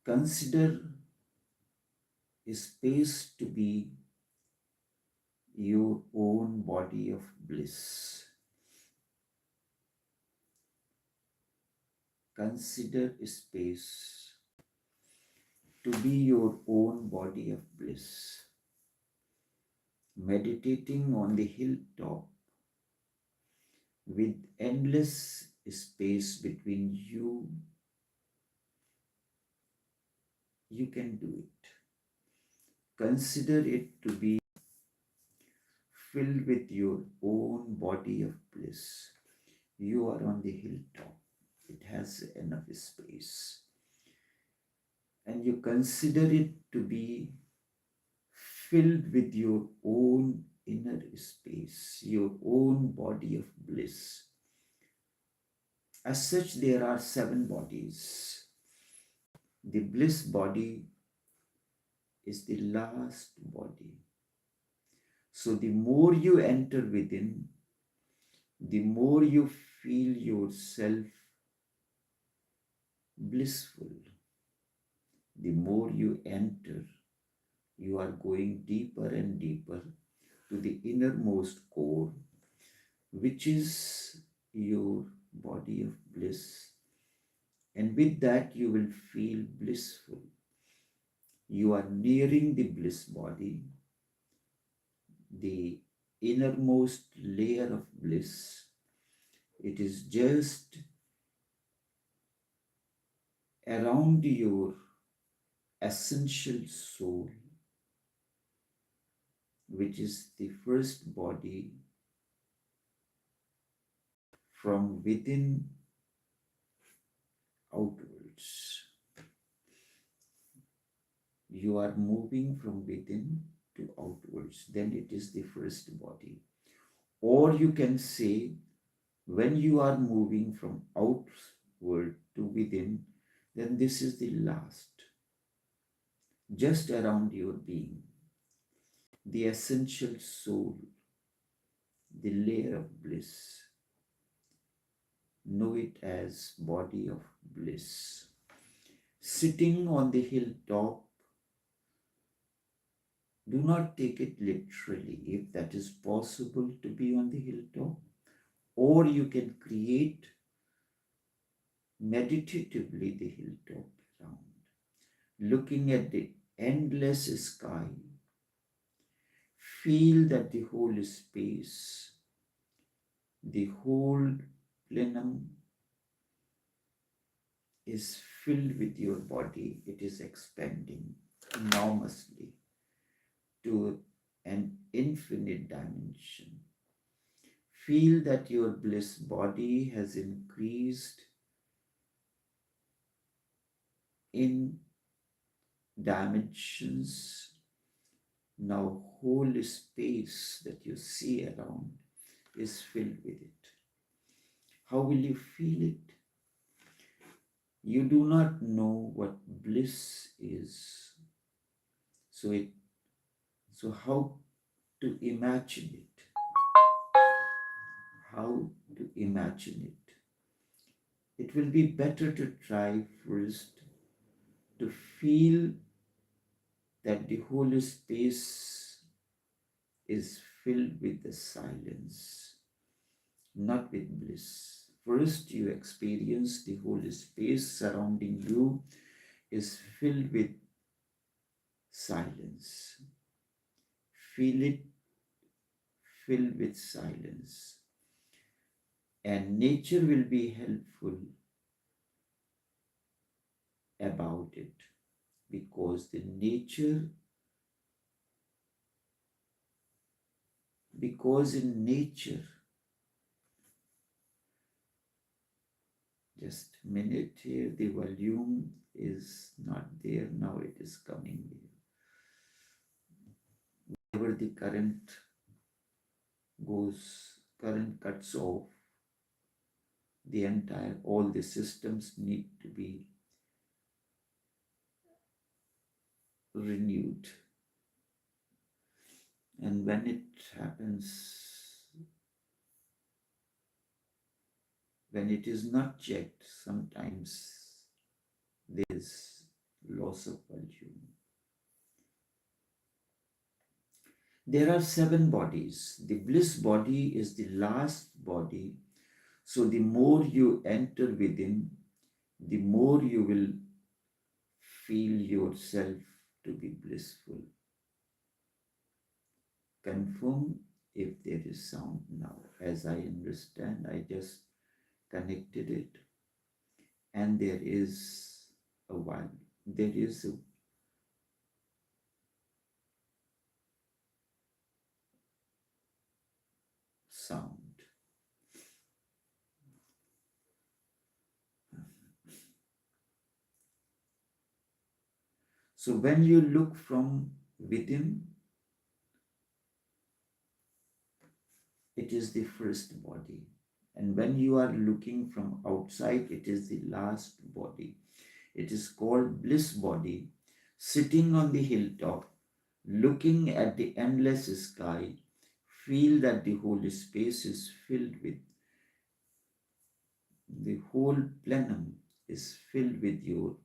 Consider a space to be your own body of bliss. Consider a space to be your own body of bliss. Meditating on the hilltop with endless space between you, you can do it. Consider it to be filled with your own body of bliss. You are on the hilltop. It has enough space. And you consider it to be filled with your own inner space, your own body of bliss. As such, there are 7 bodies. The bliss body is the last body. So the more you enter within, the more you feel yourself blissful. The more you enter, you are going deeper and deeper to the innermost core, which is your body of bliss. And with that, you will feel blissful. You are nearing the bliss body, the innermost layer of bliss. It is just around your essential soul, which is the first body from within outwards. You are moving from within to outwards, then it is the first body. Or you can say, when you are moving from outward to within, then this is the last, just around your being, the essential soul, the layer of bliss. Know it as body of bliss. Sitting on the hilltop, do not take it literally. If that is possible to be on the hilltop, or you can create meditatively the hilltop around, looking at the endless sky. Feel that the whole space, the whole plenum is filled with your body. It is expanding enormously to an infinite dimension. Feel that your bliss body has increased in dimensions. Now whole space that you see around is filled with it. How will you feel it? You do not know what bliss is. So how to imagine it? How to imagine it? It will be better to try first to feel that the whole space is filled with the silence, not with bliss. First, you experience the whole space surrounding you is filled with silence. Feel it filled with silence. And nature will be helpful about it, because in nature, just a minute here, the volume is not there, now it is coming here. Whenever the current cuts off, all the systems need to be renewed. And when it happens, when it is not checked, sometimes there's loss of volume. There are 7 bodies. The bliss body is the last body. So the more you enter within, the more you will feel yourself to be blissful. Confirm if there is sound now. As I understand, I just connected it, and there is a one. There is a sound. So when you look from within, it is the first body. And when you are looking from outside, it is the last body. It is called bliss body, sitting on the hilltop, looking at the endless sky. Feel that the whole space is filled with, the whole plenum is filled with your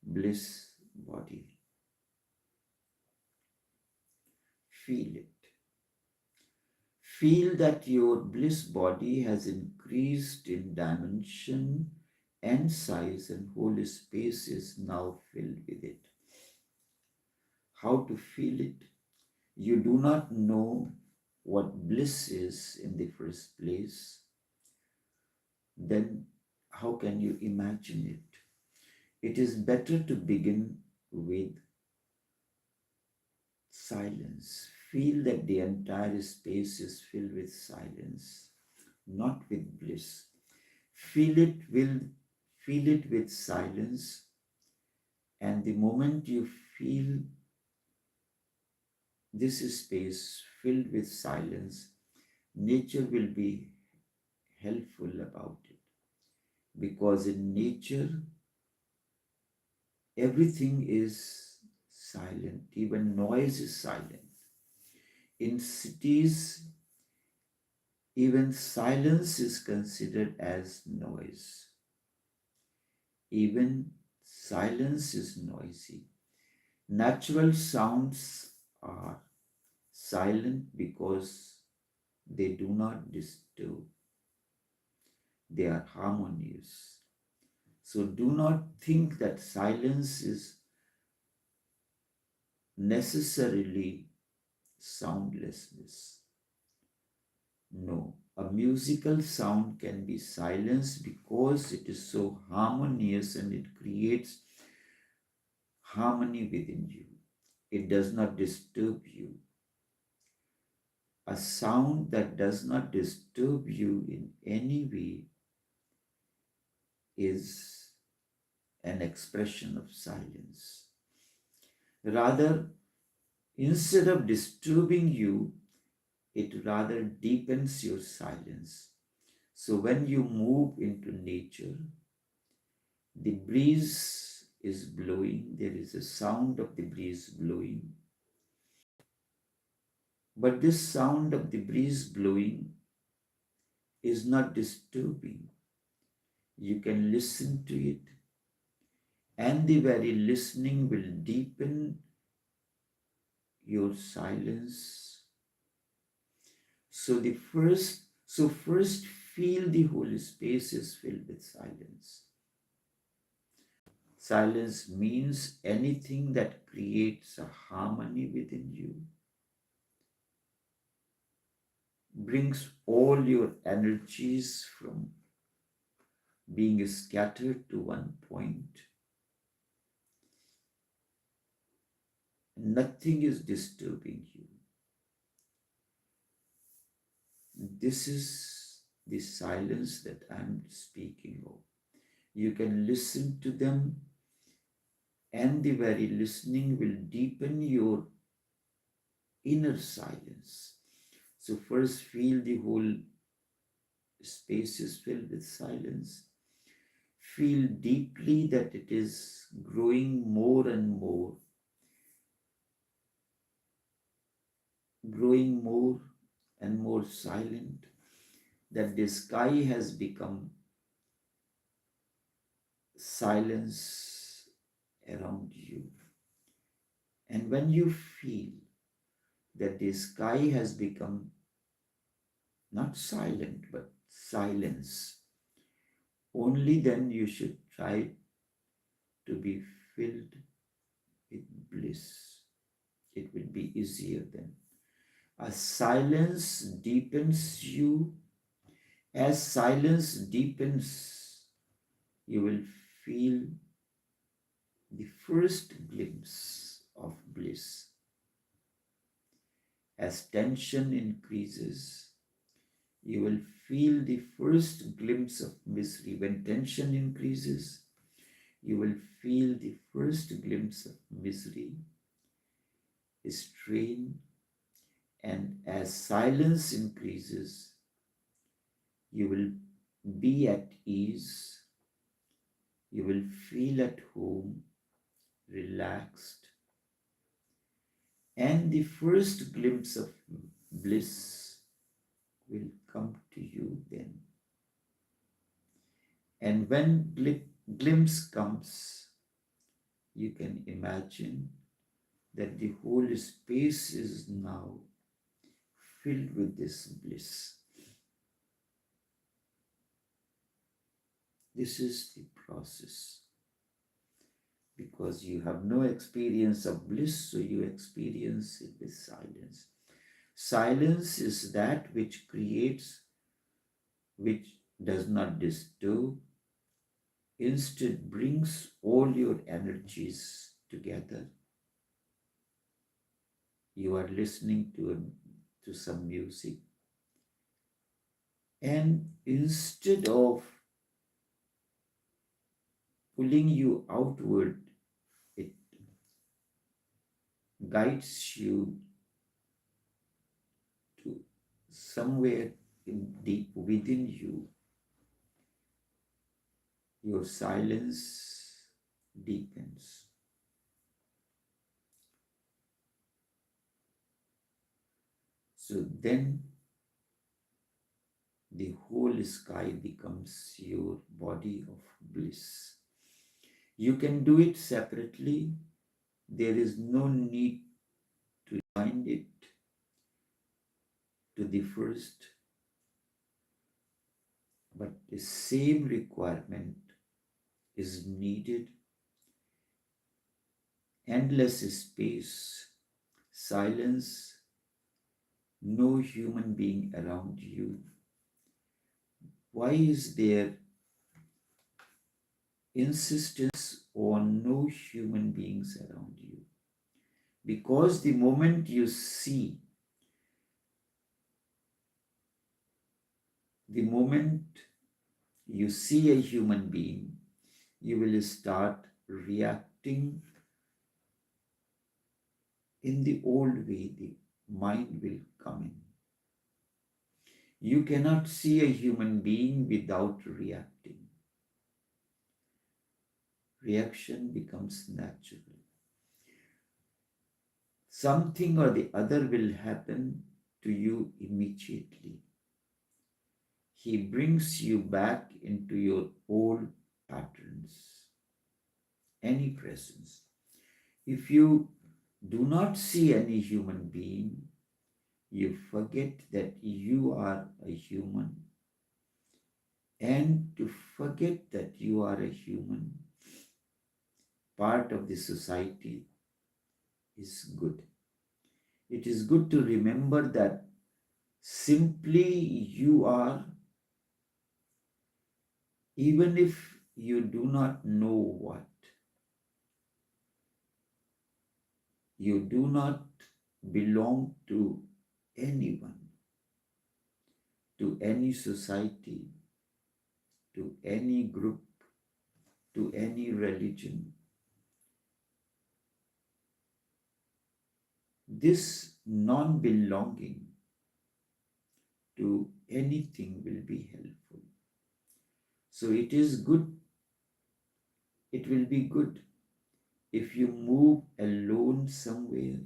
bliss body. Feel it. Feel that your bliss body has increased in dimension and size, and whole space is now filled with it. How to feel it? You do not know what bliss is in the first place. Then how can you imagine it? It is better to begin with silence. Feel that the entire space is filled with silence, not with bliss. Feel it with silence, and the moment you feel this space filled with silence, nature will be helpful about it. Because in nature, everything is silent, even noise is silent. In cities, even silence is considered as noise. Even silence is noisy. Natural sounds are silent because they do not disturb. They are harmonious. So do not think that silence is necessarily soundlessness. No, a musical sound can be silenced because it is so harmonious and it creates harmony within you. It does not disturb you. A sound that does not disturb you in any way is an expression of silence. Rather, instead of disturbing you, it rather deepens your silence. So when you move into nature, the breeze is blowing, there is a sound of the breeze blowing. But this sound of the breeze blowing is not disturbing. You can listen to it, and the very listening will deepen your silence. So first feel the whole space is filled with silence. Silence means anything that creates a harmony within you, brings all your energies from being scattered to one point. Nothing is disturbing you. This is the silence that I'm speaking of. You can listen to them, and the very listening will deepen your inner silence. So first feel the whole space is filled with silence. Feel deeply that it is growing more and more, growing more and more silent, that the sky has become silence around you. And when you feel that the sky has become not silent but silence, only then you should try to be filled with bliss. It will be easier then. As silence deepens you, as silence deepens, you will feel the first glimpse of bliss. As tension increases, you will feel the first glimpse of misery. When tension increases, you will feel the first glimpse of misery, strain, and as silence increases, you will be at ease, you will feel at home, relaxed, and the first glimpse of bliss will come to you then. And when glimpse comes, you can imagine that the whole space is now filled with this bliss. This is the process. Because you have no experience of bliss, so you experience it with silence. Silence is that which creates, which does not disturb, instead brings all your energies together. You are listening to some music, and instead of pulling you outward, it guides you to somewhere deep within you. Your silence deepens. So then the whole sky becomes your body of bliss. You can do it separately. There is no need to join it to the first, but the same requirement is needed. Endless space, silence, no human being around you. Why is there insistence on no human beings around you? Because the moment you see, a human being, you will start reacting in the old way. The mind will come in. You cannot see a human being without reacting. Reaction becomes natural. Something or the other will happen to you immediately. He brings you back into your old patterns. Any presence. If you do not see any human being, you forget that you are a human. And to forget that you are a human, part of the society, is good. It is good to remember that simply you are, even if you do not know what, you do not belong to anyone, to any society, to any group, to any religion. This non-belonging to anything will be helpful. So it is good, it will be good if you move alone somewhere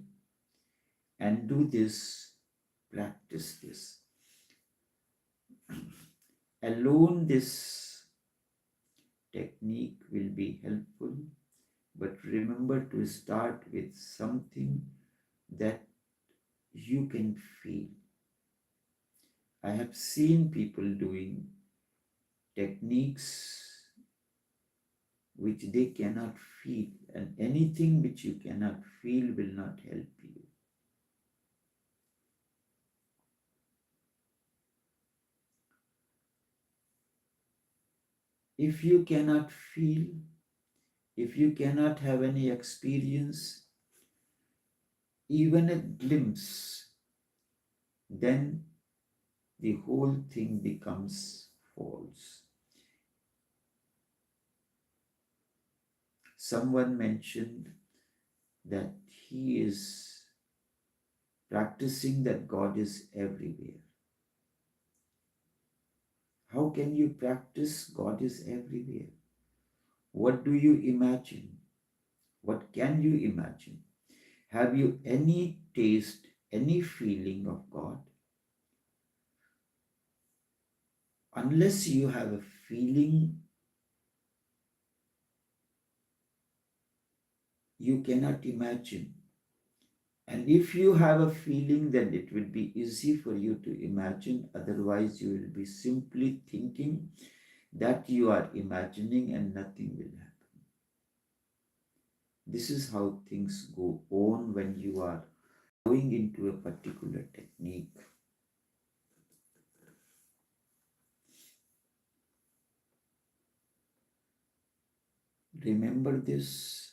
and do this, practice this. Alone, this technique will be helpful But remember to start with something that you can feel. I have seen people doing techniques which they cannot feel, and anything which you cannot feel will not help you. If you cannot feel, if you cannot have any experience, even a glimpse, then the whole thing becomes false. Someone mentioned that he is practicing that God is everywhere. How can you practice God is everywhere? What do you imagine? What can you imagine? Have you any taste, any feeling of God? Unless you have a feeling, you cannot imagine. And if you have a feeling, then it will be easy for you to imagine. Otherwise, you will be simply thinking that you are imagining and nothing will happen. This is how things go on when you are going into a particular technique. Remember this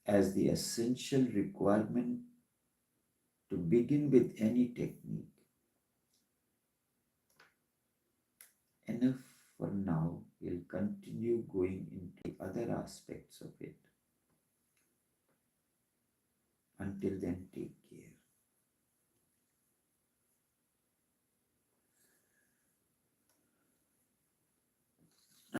as the essential requirement to begin with any technique. Enough for now. We'll continue going into other aspects of it. Until then, take care.